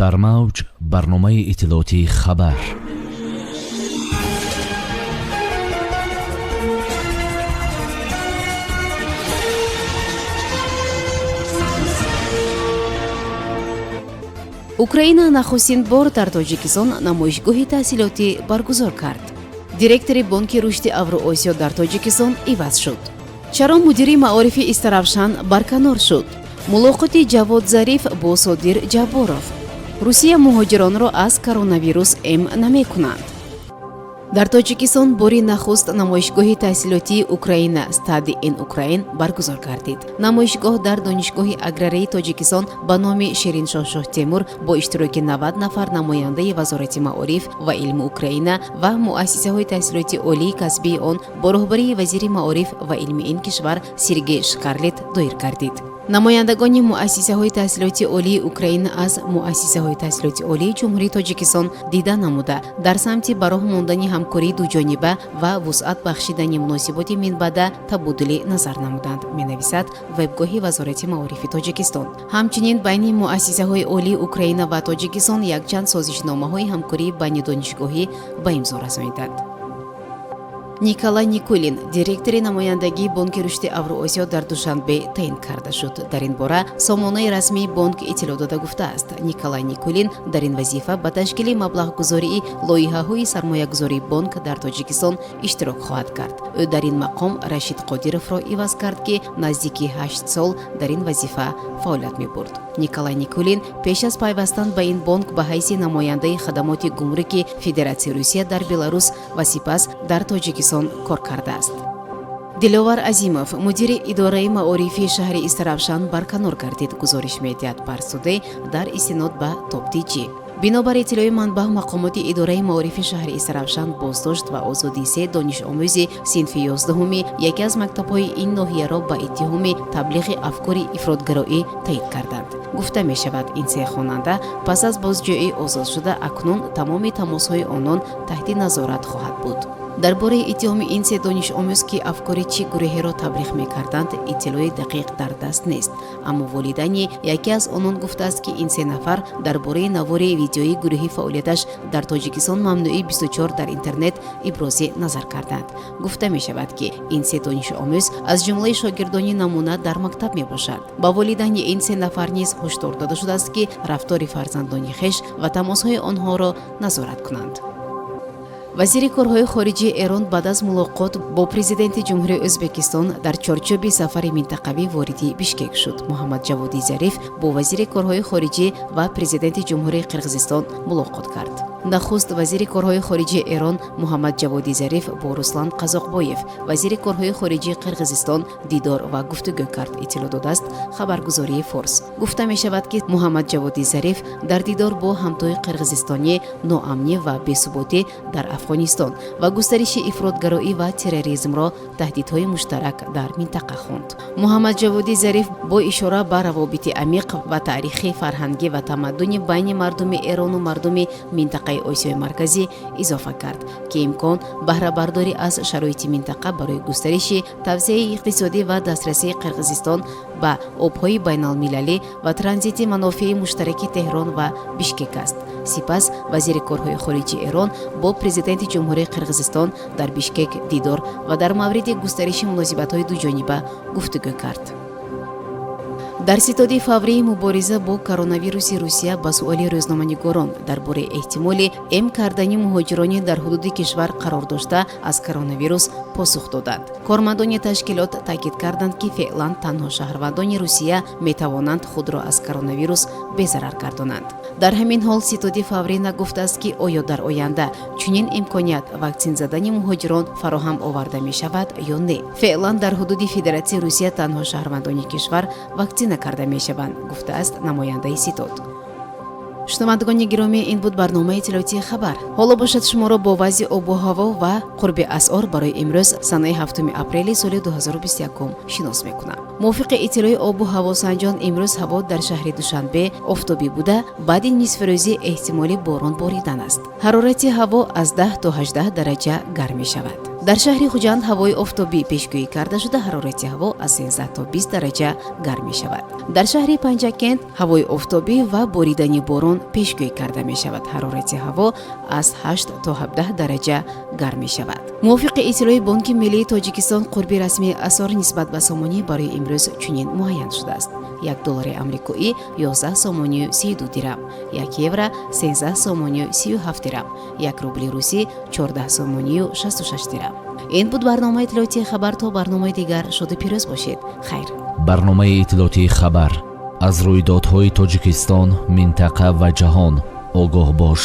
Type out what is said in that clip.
дар мавҷ барномаи иттилоотии хабар. украина нахустин бор дар тоҷикистон намоишгоҳи таҳсилотӣ баргузор кард. директори бонки рушди авроосиё дар тоҷикистон иваз шуд. чаро мудири маорифи истаравшан барканор шуд? мулоқоти ҷавод зариф бо содир ҷабборов. русия муҳоҷиронро аз коронавирус эм намекунанд. дар тоҷикистон бори нахуст намоишгоҳи таҳсилотии украина стади ин украин баргузор гардид. намоишгоҳ дар донишгоҳи аграрии тоҷикистон ба номи шириншоҳ темур бо иштироки 90 нафар намояндаи вазорати маориф ва илми украина ва муассисаҳои таҳсилоти олии касбии он бо роҳбарии вазири маориф ва илми ин кишвар Сергей Шкарлет доир гардид. намояндагони муассисаҳои таҳсилоти олии украина аз муассисаҳои таҳсилоти олии ҷумҳурии тоҷикистон дида намуда дар самти ба роҳ мондани ҳамкории дуҷониба ва вусъат бахшидани муносиботи минбаъда табодули назар намуданд, менависад вебгоҳи вазорати маорифи тоҷикистон. ҳамчунин байни муассисаҳои олии украина ва тоҷикистон якчанд созишномаҳои ҳамкории байни донишгоҳӣ ба имзо расониданд. Николай Никулин, директори намояндагии бонки рушди авроосиё дар душанбе таъин карда шуд. дар ин бора сомонаи расмии бонк иттилоъ дода гуфтааст. Николай Никулин дар ин вазифа ба ташкили маблағгузории лоиҳаҳои сармоягузории бонк дар тоҷикистон иштирок хоҳад кард. ӯ дар ин мақом Рашид Қодировро иваз кард, ки наздики 8 сол дар ин вазифа фаъолият мебурд. Николай Никулин пеш аз пайвастан ба ин бонк ба ҳайси намояндаи хадамоти гумруки Федератсияи Русия дар Беларус ва сипас дар Тоҷикистон кор кардааст. диловар азимов, мудири идораи маорифи шаҳри Истаравшан барканор гардид, гузориш медиҳад Парсуде дар истинод ба топтичи. бинобар иттилои манбаъ, мақомоти идораи маорифи шаҳри Истаравшан боздошт ва озодии 3 донишомӯзи синфи 11 яке аз мактабҳои ин ноҳияро ба иттиҳоми таблиғи афкори ифротгароӣ таъин карданд. гуфта мешавад, ин 3 хонанда пас аз бозҷоӣ озод шуда, акнун тамоми тамосҳои онон таҳти назорат хоҳад буд. дар бораи иттиҳоми ин 3 донишомӯз, ки афкори чӣ гурӯҳеро таблиғ мекарданд, иттилои дақиқ дар даст нест, аммо волидайни яке аз онон гуфтааст, ки ин 3 нафар дар бораи навори видеои гурӯҳи фаъолияташ дар Тоҷикистон мамнӯи 24 дар интернет ибрози назар карданд. гуфта мешавад, ки ин 3 донишомӯз аз ҷумлаи шогирдони намуна дар мактаб мебошанд. ба волидайни ин 3 нафар низ ҳушдор дода шудааст, ки рафтори фарзандони хеш ва тамосҳои онҳоро назорат кунанд. вазири корҳои хориҷии Эрон баъд аз мулоқот бо президенти ҷумҳурии Ӯзбекистон дар чорчӯби сафари минтақавӣ вориди Бишкек шуд. Муҳаммад Ҷаводи Зариф бо вазири корҳои хориҷӣ ва президенти ҷумҳурии Қирғизистон мулоқот кард. нахуст вазири корҳои хориҷии Эрон Муҳаммад Ҷаводи Зариф бо Руслан Қазоқбоев, вазири корҳои хориҷии Қирғизистон дидор ва гуфтугӯ кард, иттилоъ додааст хабаргузории Форс. гуфта мешавад, ки Муҳаммад Ҷаводи Зариф дар дидор бо ҳамтои қирғизистонӣ ноамнӣ ва бесуботӣ дар Афғонистон ва густариши ифротгароӣ ва терроризмро таҳдидҳои муштарак дар минтақа хонд. Муҳаммад Ҷаводи Зариф бо ишора ба равобити амиқ ва таърихи фарҳангӣ ва тамаддуни байни мардуми Эрону мардуми минтақаи Осиёи марказӣ изофа кард, ки имкон баҳрабардорӣ аз шароити минтақа барои густариши тавсеяи иқтисодӣ ва дастрасии Қирғизистон ба обҳои байналмилалӣ ва транзити манофеи муштараки Теҳрон ва Бишкек аст. сипас вазири корҳои хориҷии Эрон бо президенти ҷумҳурии Қирғизистон дар Бишкек дидор ва дар мавриди густариши муносибатҳои дуҷониба гуфтугӯ кард. дар ситоди фаврии мубориза бо коронавируси Русия ба суоли рӯзноманигорон дар бораи эҳтимоли эм кардани муҳоҷирони дар ҳудуди кишвар қарор дошта аз коронавирус посух доданд. кормандони ташкилот таъкид карданд, ки феълан танҳо шаҳрвандони Русия метавонанд худро аз коронавирус безарар гардонанд. дар ҳамин ҳол ситоди фаврӣ нагуфтааст, ки оё дар оянда чунин имконият ваксин задани муҳоҷирон фароҳам оварда мешавад ё не. феълан дар ҳудуди Федератсияи Русия танҳо шаҳрвандони кишвар ваксина карда мешаванд, гуфтааст намояндаи ситод. шунавандагони гиромӣ, ин буд барномаи иттилоотии хабар. ҳоло бошад шуморо бо вазъи обу ҳаво ва қурби асъор барои имрӯз санаи 7 апрели соли 2021 шинос мекунам. мувофиқи иттилои обу ҳаво санҷон, имрӯз ҳаво дар шаҳри Душанбе офтобӣ буда, баъди нисфирӯзӣ эҳтимоли борон боридан аст. ҳарорати ҳаво аз 10 то 18 дараҷа гарм мешавад. дар шаҳри хуҷанд ҳавои офтобӣ пешгӯӣ карда шуда ҳарорати ҳаво аз 13 то 20 дараҷа гарм мешавад. дар шаҳри панҷакент ҳавои офтобӣ ва боридани борон пешгӯӣ карда мешавад. ҳарорати ҳаво аз 8 то 17 дараҷа гарм мешавад. мувофиқи иттилои бонки миллии тоҷикистон қурби расмии асъор нисбат ба сомонӣ барои имрӯз чунин муайян шудааст. $1 амрикоӣ 11 сомонию 32 дирам, 1 евро 13 сомонию 37 дирам, 1 рубли русӣ 14 сомонию 66 дирам. ин буд барномаи иттилоотии хабар. то барномаи дигар шоду пирӯз бошед. хайр. барномаи иттилоотии хабар аз рӯйдодҳои тоҷикистон, минтақа ва ҷаҳон огоҳ бош.